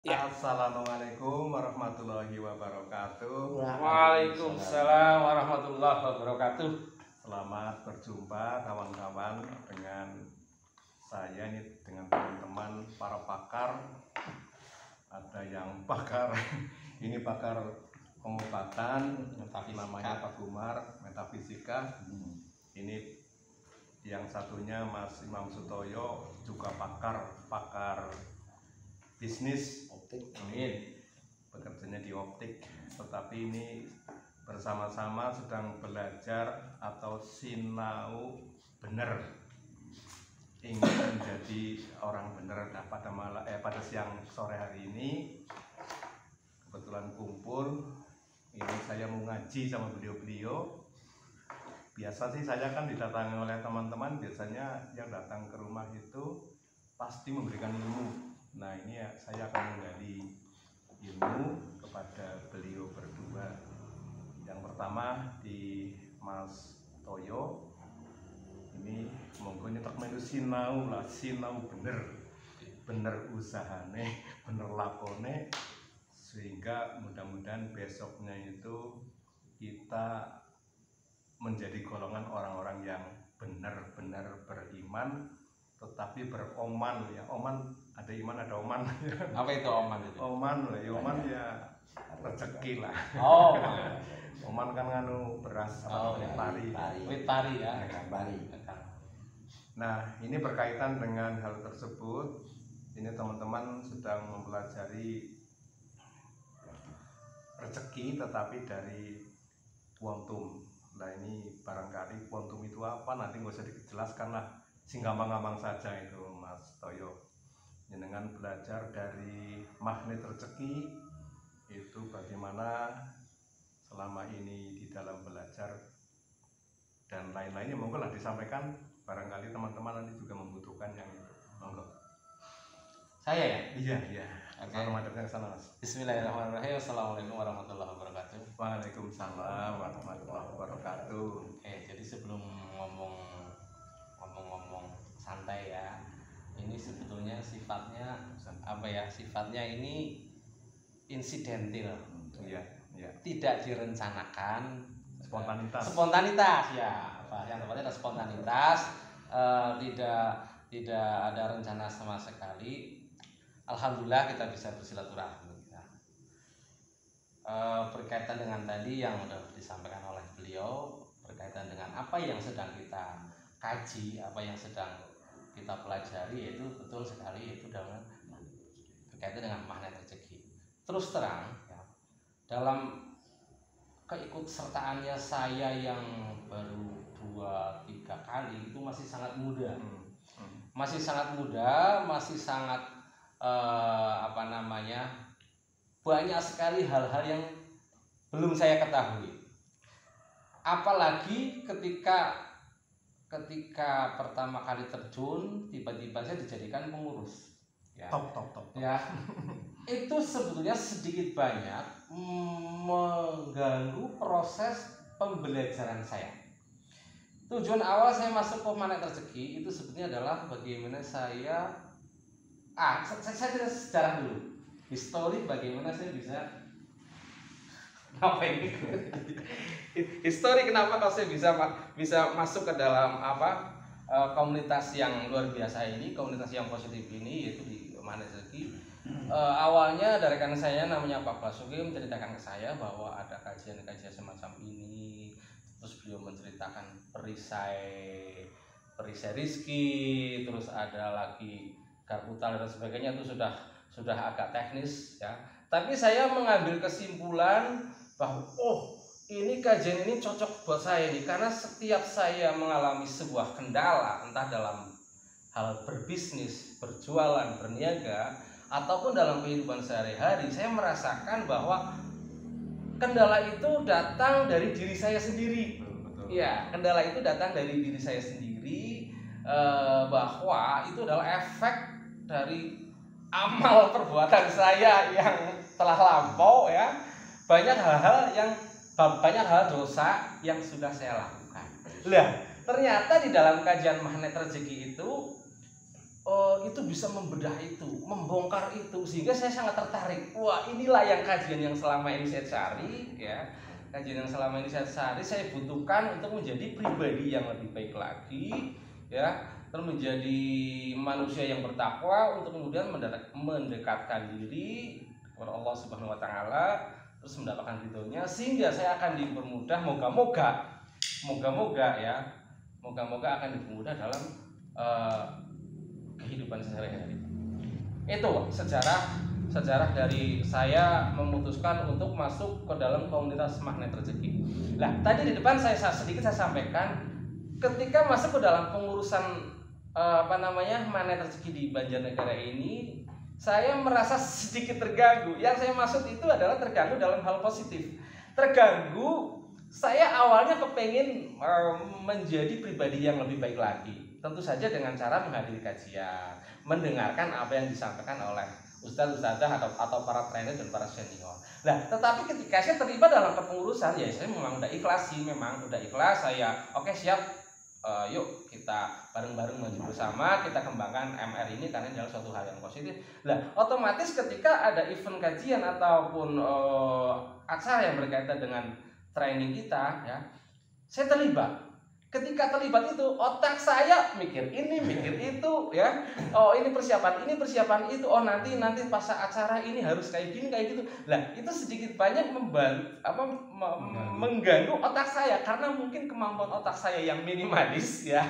Ya. Assalamualaikum warahmatullahi wabarakatuh. Waalaikumsalam warahmatullahi wabarakatuh. Selamat berjumpa kawan-kawan dengan saya ini dengan teman-teman para pakar. Ada yang pakar ini pakar pengobatan, namanya Pak Gumar, metafisika. Ini yang satunya Mas Imam Sutoyo, juga pakar bisnis optik. Ini bekerjanya di optik, tetapi ini bersama-sama sedang belajar atau sinau bener, ingin menjadi orang bener. Nah, pada siang sore hari ini kebetulan kumpul. Ini saya mau ngaji sama beliau-beliau. Biasa sih saya kan didatangi oleh teman-teman, biasanya yang datang ke rumah itu pasti memberikan ilmu. Nah, ini ya, saya akan menggali ilmu kepada beliau berdua. Yang pertama di Mas Toyo. Ini monggo nyetak melu sinau lah, sinau bener usahane, bener lakone, sehingga mudah-mudahan besoknya itu kita menjadi golongan orang-orang yang benar-benar beriman, tetapi beroman ya. Oman, ada iman ada oman. Apa itu oman itu? Oman lah ya, oman ya rezeki lah. Oh, Oman kan nganu beras apa pari. Witari ya. Nah, ini berkaitan dengan hal tersebut. Ini teman-teman sedang mempelajari rezeki tetapi dari quantum. Nah, ini barangkali quantum itu apa, nanti nggak usah dijelaskan lah, sing gampang-gampang saja itu Mas Toyo. Dengan belajar dari magnet rezeki itu bagaimana selama ini di dalam belajar dan lain-lainnya, monggo lah disampaikan, barangkali teman-teman nanti juga membutuhkan yang itu. Monggo. Saya ya? Iya. Oke. Selamat datang ke sana, Mas. Bismillahirrahmanirrahim. Assalamualaikum warahmatullahi wabarakatuh. Waalaikumsalam warahmatullahi wabarakatuh. Oke, jadi sebelum ngomong santai ya, ini sebetulnya sifatnya apa ya? Sifatnya ini insidental. Iya. Tidak direncanakan. Spontanitas ya, yang tepatnya adalah spontanitas. Tidak ada rencana sama sekali. Alhamdulillah kita bisa bersilaturahmi ya. Berkaitan dengan tadi yang sudah disampaikan oleh beliau, berkaitan dengan apa yang sedang kita kaji, apa yang sedang kita pelajari, yaitu betul sekali itu dengan berkaitan dengan magnet rezeki. Terus terang ya, dalam keikutsertaannya saya yang baru 2-3 kali itu masih sangat muda. Masih sangat banyak sekali hal-hal yang belum saya ketahui. Apalagi ketika pertama kali terjun, tiba-tiba saya dijadikan pengurus. Ya. Top. Ya. Itu sebetulnya sedikit banyak mengganggu proses pembelajaran saya. Tujuan awal saya masuk ke magnet rezeki itu sebetulnya adalah bagaimana saya cerita sejarah dulu, histori bagaimana saya bisa histori kenapa kalau saya bisa masuk ke dalam komunitas yang luar biasa ini, komunitas yang positif ini, yaitu di magnet rezeki. Awalnya dari rekan saya namanya Pak Basuki menceritakan ke saya bahwa ada kajian-kajian semacam ini. Terus beliau menceritakan perisai rizki, terus ada lagi garputal dan sebagainya, itu sudah agak teknis ya. Tapi saya mengambil kesimpulan bahwa ini kajian ini cocok buat saya nih, karena setiap saya mengalami sebuah kendala, entah dalam hal berbisnis, berjualan, berniaga, ataupun dalam kehidupan sehari-hari, saya merasakan bahwa kendala itu datang dari diri saya sendiri. Iya, kendala itu datang dari diri saya sendiri, bahwa itu adalah efek dari amal perbuatan saya yang telah lampau ya. Banyak hal dosa yang sudah saya lakukan. Lah, ternyata di dalam kajian magnet rezeki itu itu bisa membedah itu, membongkar itu, sehingga saya sangat tertarik. Wah, inilah yang kajian yang selama ini saya cari, ya. Kajian yang selama ini saya cari, saya butuhkan untuk menjadi pribadi yang lebih baik lagi, ya, terus menjadi manusia yang bertakwa untuk kemudian mendekatkan diri kepada Allah Subhanahu wa taala, terus mendapatkan ridhonya, sehingga saya akan dipermudah, moga-moga ya, moga-moga akan dipermudah dalam kehidupan sehari-hari. Itu sejarah dari saya memutuskan untuk masuk ke dalam komunitas Magnet Rezeki. Nah, tadi di depan saya sampaikan, ketika masuk ke dalam pengurusan Magnet Rezeki di Banjarnegara ini, saya merasa sedikit terganggu. Yang saya maksud itu adalah terganggu dalam hal positif. Terganggu, saya awalnya kepengen menjadi pribadi yang lebih baik lagi. Tentu saja dengan cara menghadiri kajian, mendengarkan apa yang disampaikan oleh ustadz-ustadzah atau para trainer dan para senior. Nah, tetapi ketika saya terlibat dalam kepengurusan, ya saya memang udah ikhlas sih, saya oke, siap, yuk kita bareng-bareng maju bersama, kita kembangkan MR ini karena adalah suatu hal yang positif. Nah, otomatis ketika ada event kajian ataupun acara yang berkaitan dengan training kita, ya, saya terlibat. Ketika terlibat itu, otak saya mikir ini, mikir itu, ya. Oh, ini persiapan itu. Oh, nanti pas acara ini harus kayak gini, kayak gitu. Lah, itu sedikit banyak mengganggu otak saya karena mungkin kemampuan otak saya yang minimalis, ya.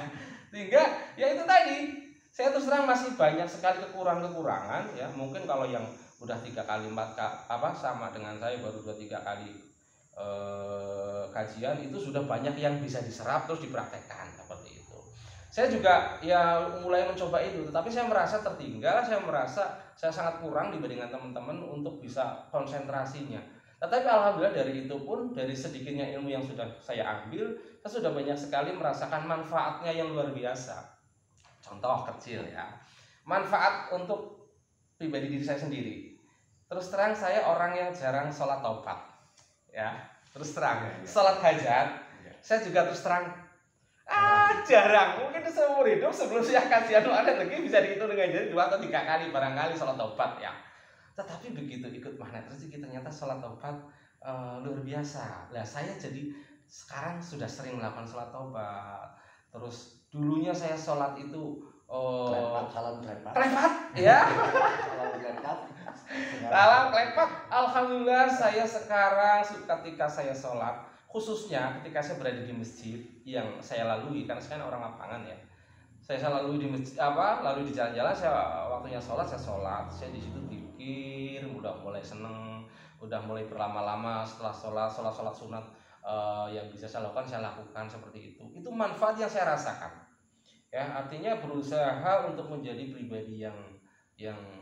Sehingga ya itu tadi, saya terus terang masih banyak sekali kekurangan, ya. Mungkin kalau yang udah 3 kali 4 sama dengan saya baru 2-3 kali kajian, itu sudah banyak yang bisa diserap terus dipraktekkan seperti itu. Saya juga ya mulai mencoba itu, tetapi saya merasa tertinggal, saya merasa saya sangat kurang dibandingkan teman-teman untuk bisa konsentrasinya. Tetapi alhamdulillah dari itu pun, dari sedikitnya ilmu yang sudah saya ambil, saya sudah banyak sekali merasakan manfaatnya yang luar biasa. Contoh kecil, ya, manfaat untuk pribadi diri saya sendiri. Terus terang, saya orang yang jarang sholat taubat, ya, terus terang. Sholat hajat, saya juga terus terang jarang. Mungkin seumur hidup sebelum saya kajian ada lagi bisa dihitung dengan jari 2 atau 3 kali barangkali sholat taubat, ya. Tetapi begitu ikut Magnet Rezeki, ternyata sholat taubat luar biasa. Lah, saya jadi sekarang sudah sering melakukan sholat taubat. Terus dulunya saya sholat itu klepat, ya. Salam klepat. Alhamdulillah, saya sekarang ketika saya sholat, khususnya ketika saya berada di masjid yang saya lalui, karena saya kan orang lapangan, ya. Saya lalui di masjid, lalu di jalan-jalan, saya waktunya sholat, saya di situ pikir, udah mulai seneng, udah mulai berlama-lama setelah sholat sunat yang bisa saya lakukan seperti itu. Itu manfaat yang saya rasakan. Ya, artinya berusaha untuk menjadi pribadi yang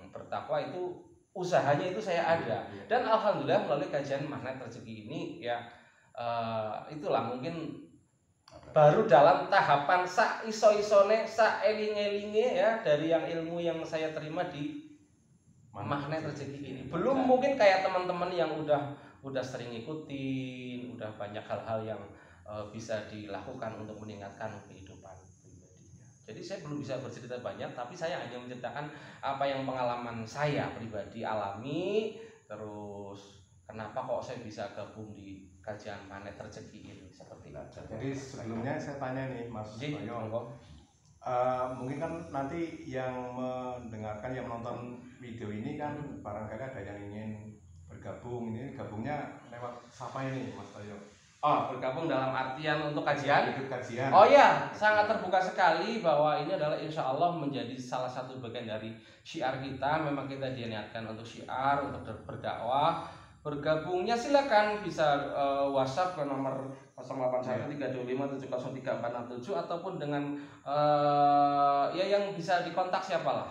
bertakwa, itu usahanya itu saya ada. Dan alhamdulillah melalui kajian Magnet Rezeki ini, ya, itulah mungkin baru dalam tahapan sak iso-isone, sak eling-elinge, ya, dari yang ilmu yang saya terima di Magnet Rezeki ini. Belum mungkin kayak teman-teman yang udah sering ikutin, udah banyak hal-hal yang bisa dilakukan untuk meningkatkan kehidupan pribadinya. Jadi saya belum bisa bercerita banyak, tapi saya hanya menceritakan apa yang pengalaman saya pribadi alami. Terus kenapa kok saya bisa gabung di kajian Magnet Rezeki ini seperti itu. Jadi sebelumnya saya tanya nih, Mas Toyo, mungkin kan nanti yang mendengarkan, yang menonton video ini kan barangkali ada yang ingin bergabung. Ini gabungnya lewat siapa ini, Mas Toyo? Oh, bergabung dalam artian untuk kajian? Ikut kajian. Oh ya, sangat terbuka sekali bahwa ini adalah insya Allah menjadi salah satu bagian dari syiar kita. Memang kita diniatkan untuk syiar, untuk berdakwah. Bergabungnya silakan bisa WhatsApp ke nomor 081325703467 ataupun dengan ya yang bisa dikontak siapalah.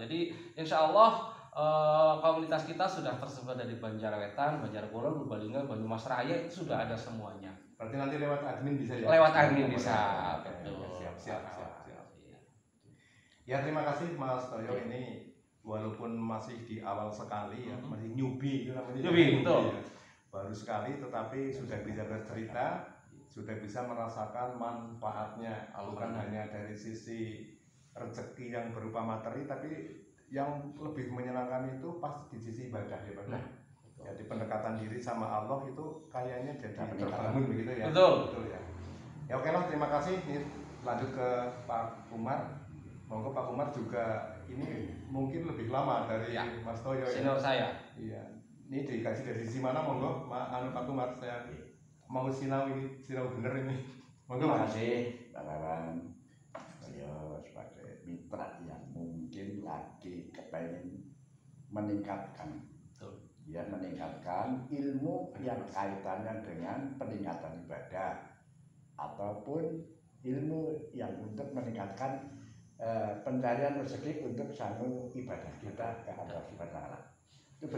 Jadi insya Allah komunitas kita sudah tersebar dari Banjarwetan, Banjarkulon, Purbalingga, Banyumas Raya, itu sudah ada semuanya. Berarti nanti lewat admin bisa, ya? Lewat admin bisa. Betul. Siap. Ya, terima kasih Mas Toyo. Ini walaupun masih di awal sekali, ya, masih newbie itu namanya. Newbie, betul. Ya. Baru sekali, tetapi sudah bisa bercerita, sudah bisa merasakan manfaatnya, bukan hanya dari sisi rezeki yang berupa materi, tapi yang lebih menyenangkan itu pas di sisi ibadah ya Pak. Jadi pendekatan diri sama Allah itu kayaknya jadi terbangun begitu ya. Betul ya. Ya oke lah, terima kasih. Ini lanjut ke Pak Umar. Monggo Pak Umar juga ini mungkin lebih lama dari Mas Toyo ya. Senior saya. Iya. Ini dikasih dari sisi mana monggo? Pak Umar, saya mau sinau bener ini. Monggo. Terima kasih kawan-kawan. Saya sebagai mitra yang mungkin lagi kepengen meningkatkan, ya meningkatkan ilmu yang kaitannya dengan peningkatan ibadah ataupun ilmu yang untuk meningkatkan pencarian rezeki untuk sanggup ibadah kita ke Allah Subhanahu wa Ta'ala. Itu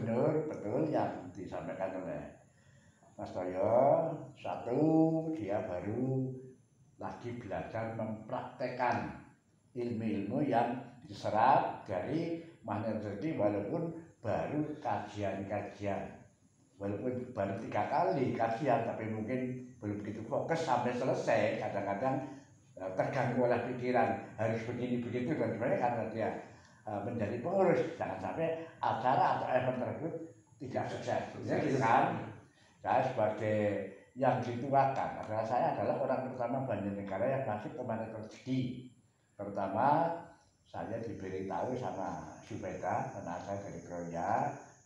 betul yang disampaikan oleh Mas Toyo. Satu, dia baru lagi belajar mempraktekkan ilmu-ilmu yang diserap dari Magnet Rezeki, walaupun baru kajian-kajian, walaupun baru 3 kali kajian, tapi mungkin belum begitu fokus sampai selesai. Kadang-kadang terganggu oleh pikiran harus begini begitu, dan sebenarnya karena dia menjadi pengurus, jangan sampai acara atau event tersebut tidak sukses. Ya gitu kan. Saya sebagai yang dituakan adalah saya adalah orang pertama Banjarnegara yang masuk ke Magnet Rezeki. Pertama saya diberitahu sama Subeda, karena saya dari Kroya,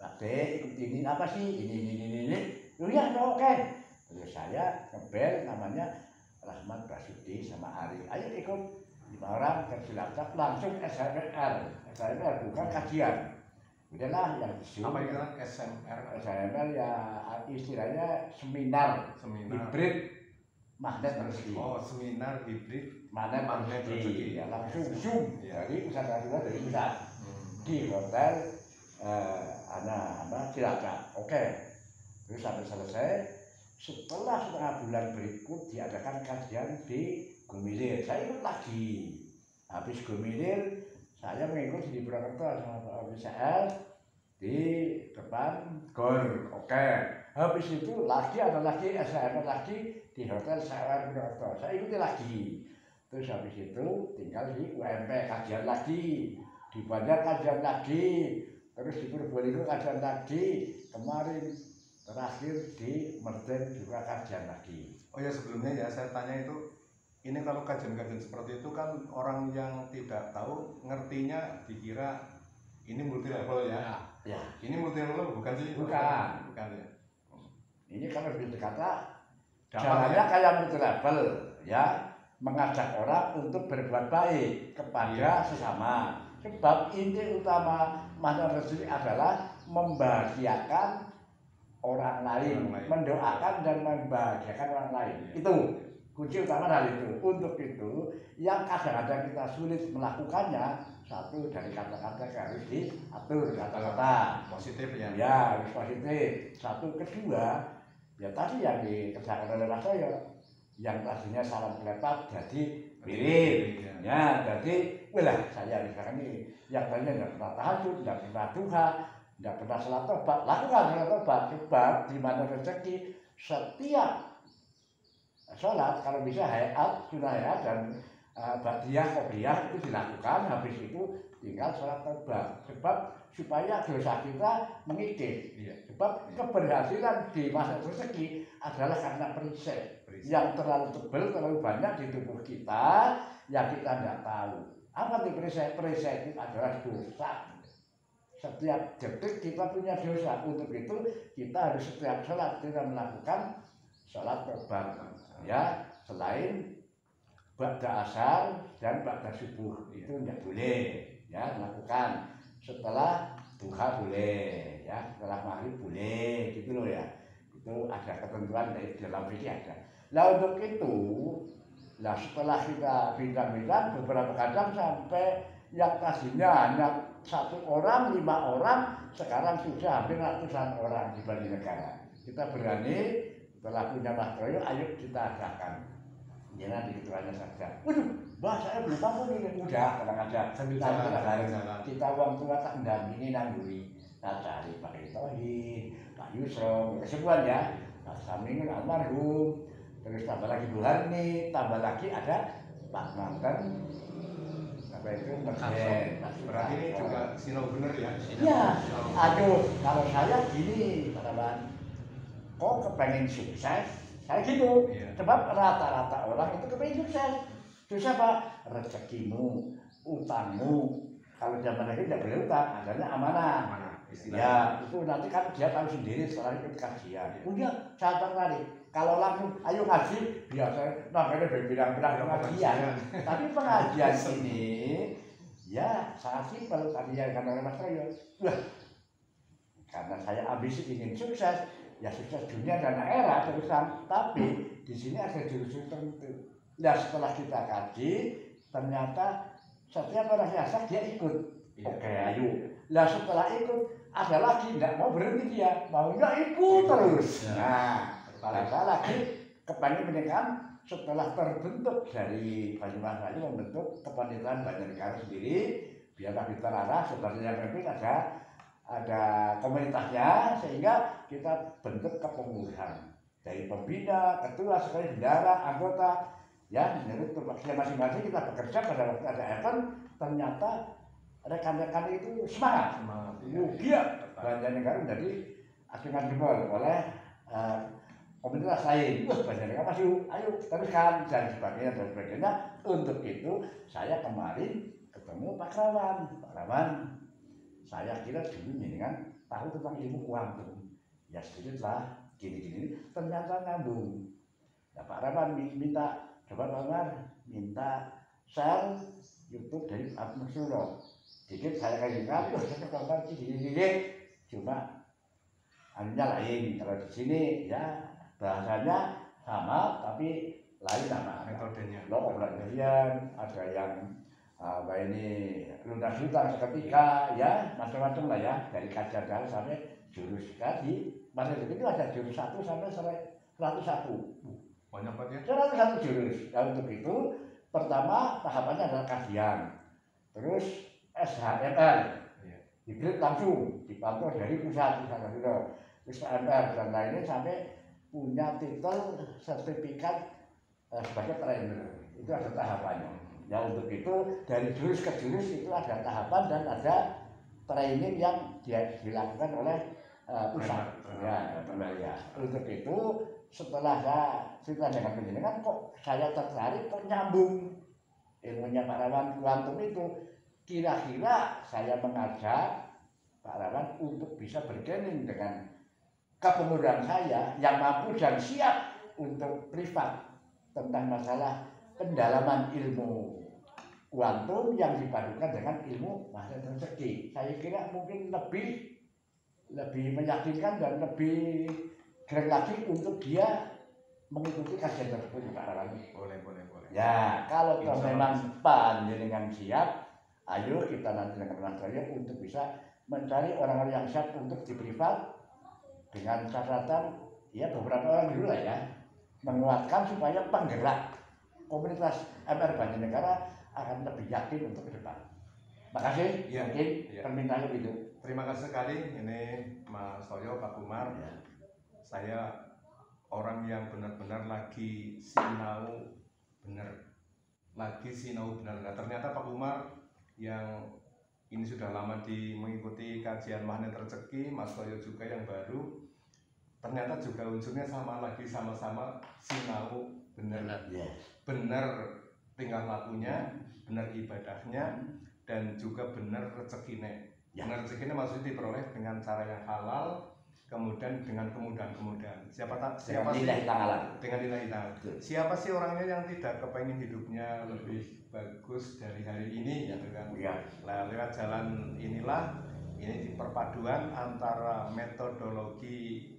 Pak ikut ini apa sih? Ini. Oh ya, oke. Terus saya ngebel namanya Rahmat Basuki sama Ari. Ayo ikut 5 orang ke Cilacap, langsung SMR. SMR bukan kajian. Udahlah yang disuruh. Apa itu SMR? SMR ya istilahnya seminar hibrid Magnet Rezeki. Oh, seminar hibrid Magnet Rezeki. Ya langsung Zoom. Ya. Jadi pusat dari pusat di hotel Cilacap. Oke. Terus sampai selesai. Setelah setengah bulan berikut diadakan kajian di Gumilir. Saya ikut lagi. Habis Gumilir saya mengikuti di Purwokerto sama Pak OBCL di depan GOR. Oke. Habis itu lagi ada lagi SMR lagi di Hotel Sawar Purwokerto. Saya ikuti lagi. Terus habis itu tinggal di UMP kajian lagi, di Banjar kajian lagi, terus di Purbolinggo kajian lagi. Kemarin terakhir di Merden juga kajian lagi. Oh ya, sebelumnya ya saya tanya itu, ini kalau kajian-kajian seperti itu kan orang yang tidak tahu ngertinya dikira ini multi level ya. Ya. Ini multi level bukan sih? Bukan ya. Ini kalau berkata jalannya kayak multi level ya, mengajak orang untuk berbuat baik kepada sesama. Sebab inti utama Magnet Rezeki adalah membahagiakan orang lain, mendoakan dan membahagiakan orang lain. Itu kunci utama dari itu. Untuk itu, yang kadang-kadang kita sulit melakukannya, satu dari kata-kata harus diatur, kata-kata positif ya. Ya, harus positif. Satu, kedua, ya tadi yang dikerjakan oleh Mas Toyo, yang tadinya salam kelepat jadi mirip. Ya, jadi, saya misalkan ini, yang tadinya tidak pernah tahajud, tidak pernah duha, tidak pernah salat tobat, lakukan salat tobat. Sebab di Magnet Rezeki setiap sholat kalau bisa hayat, sunnah hayat dan ba'diyah, qobliyah itu dilakukan. Habis itu tinggal sholat tobat. Sebab supaya dosa kita mengikis. Sebab keberhasilan di Magnet Rezeki adalah karena perisai yang terlalu tebal, terlalu banyak di tubuh kita yang kita tidak tahu. Apa itu perisai? Perisai itu adalah dosa. Setiap detik kita punya dosa. Untuk itu kita harus setiap sholat kita melakukan sholat tobat. Ya, selain ba'da asar dan ba'da subuh itu tidak boleh ya lakukan. Setelah duha boleh, ya setelah maghrib boleh, gitu loh ya. Itu ada ketentuan dari dalam fikih ada. Nah untuk itu, setelah kita bincang-bincang beberapa kadang sampai yang tadinya hanya 1 orang, 5 orang, sekarang sudah hampir ratusan orang di Banjarnegara. Kita berani setelah punya Mas Toyo, ayo kita adakan. Ya nanti ketuanya saja. Waduh, Mbak saya belum mampu nih. Udah, tenang aja. Kita orang tua tak mendampingi nangguri. Nah cari Pak Tohid, Pak Yusro, kesemuan ya. Pak Samin almarhum. Terus tambah lagi Bu Harni, tambah lagi ada Pak Manten, supaya itu ngerjain. Berarti ini juga sinau bener ya? Iya, aduh, kalau saya gini, Pak Rawan, kok kepengen sukses? Saya gitu, Iya. sebab rata-rata orang itu kepengen sukses. Susah Pak, rezekimu, utangmu. Kalau zaman lagi tidak boleh utang, adanya amanah. Mana istilahnya? Ya, itu nanti kan dia tahu sendiri setelah ikut kajian. Udah, saya tertarik. Kalau langsung, ayo ngaji, biasa, makanya berbilang-bilang pengajian. Tapi pengajian ini, ya sangat simpel. Tadi yang kata Mas Troyo, wah, karena saya ambisi ingin sukses, ya sukses dunia dan akhirat terusan. Tapi di sini ada jurus tertentu. Nah, setelah kita kaji, ternyata setiap orang biasa dia ikut. Oke, ayo. Nah, setelah ikut, ada lagi nggak mau berhenti dia, maunya ikut terus. Nah, ada lagi kepengen menekan setelah terbentuk dari Banyumas Raya membentuk kepanitraan Banjarnegara sendiri, biarlah kita arah seperti yang penting ada komunitasnya sehingga kita bentuk kepengurusan dari pembina, ketua, sekali bendara, anggota. Ya, menurut tupoksinya masing-masing kita bekerja pada waktu ada event, ternyata rekan-rekan itu semangat. Iya, Banjarnegara menjadi agengan jempol oleh komunitas lain. Wah, Banjarnegara masih, ayo teruskan dan sebagainya. Untuk itu saya kemarin ketemu Pak Rawan. Pak Rawan, saya kira dulu ini kan tahu tentang ilmu kuantum. Ya sedikit lah, gini-gini, ternyata nyambung. Ya Pak Rawan minta, coba Pak Rawan minta share YouTube dari Abdul Suro. Dikit saya kajikan, saya kabar gini-gini, cuma anunya lain. Kalau di sini ya bahasanya sama, tapi lain sama metodenya. Lo pelajaran ada yang ini lunas hutang seketika, ya macam-macam lah ya, dari kajian dasar sampai jurus kaji. Pada itu ada jurus 1 sampai 101. Banyak banget ya? 101 jurus. Nah, untuk itu pertama tahapannya adalah kajian, terus SHMR, diklik langsung dipantau dari pusat itu, terus KMR dan lainnya sampai punya titel sertifikat sebagai trainer. Itu ada tahapannya. Ya untuk itu dari jurus ke jurus itu ada tahapan dan ada training yang dilakukan oleh pusat. Ya. Untuk itu setelah saya cerita dengan penjenengan, kok saya tertarik, kok nyambung ilmunya Pak Rawan kuantum itu. Kira-kira saya mengajak Pak Rawan untuk bisa bergabung dengan kepengurusan saya yang mampu dan siap untuk privat tentang masalah pendalaman ilmu kuantum yang dipadukan dengan ilmu mahasiswa rezeki. Saya kira mungkin lebih meyakinkan dan lebih keren lagi untuk dia mengikuti kajian tersebut Pak Rawan. Boleh. Ya, kalau memang panjenengan siap, ayo kita nanti dengan Mas Troyo untuk bisa mencari orang-orang yang siap untuk di privat dengan catatan ya beberapa orang dulu lah ya, menguatkan supaya penggerak komunitas MR Banjarnegara akan lebih yakin untuk ke depan. Makasih, mungkin permintaannya itu. Terima kasih sekali, ini Mas Toyo, Pak Kumar. Saya orang yang benar-benar lagi sinau benar. Nah, ternyata Pak Kumar yang ini sudah lama mengikuti kajian magnet rezeki, Mas Toyo juga yang baru. Ternyata juga unsurnya sama lagi, sama-sama sinau benar. Benar tingkah lakunya, benar ibadahnya, dan juga benar rezekinya. Benar rezekinya maksudnya diperoleh dengan cara yang halal, kemudian dengan kemudahan-kemudahan. Siapa sih dengan nilai halal? Siapa sih orangnya yang tidak kepengen hidupnya lebih bagus dari hari ini, gitu kan? Nah, lewat jalan inilah, ini di perpaduan antara metodologi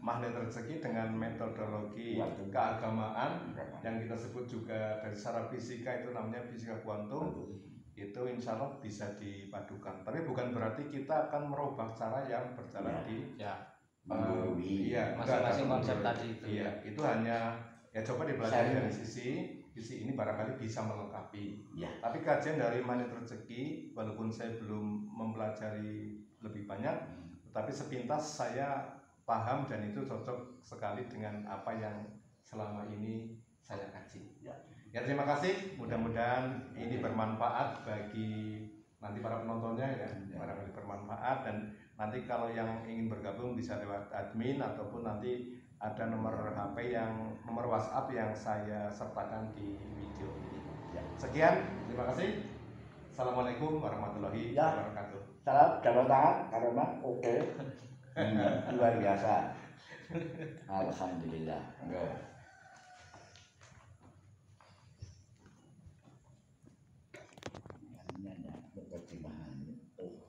magnet rezeki dengan metodologi keagamaan yang kita sebut juga dari secara fisika itu namanya fisika kuantum. Itu insya Allah bisa dipadukan. Tapi bukan berarti kita akan merubah cara yang berjalan di masing-masing konsep tadi itu. Iya, itu hanya coba dipelajari dari sisi ini barangkali bisa melengkapi. Tapi kajian dari magnet rezeki, walaupun saya belum mempelajari lebih banyak, tetapi sepintas saya paham dan itu cocok sekali dengan apa yang selama ini saya kaji. Ya terima kasih, mudah-mudahan ini bermanfaat bagi nanti para penontonnya ya, barangkali bermanfaat, dan nanti kalau yang ingin bergabung bisa lewat admin ataupun nanti ada nomor HP nomor WhatsApp yang saya sertakan di video ini. Ya. Sekian, terima kasih. Assalamualaikum warahmatullahi wabarakatuh. Salam jabat tangan karena oke. Luar biasa. Alhamdulillah.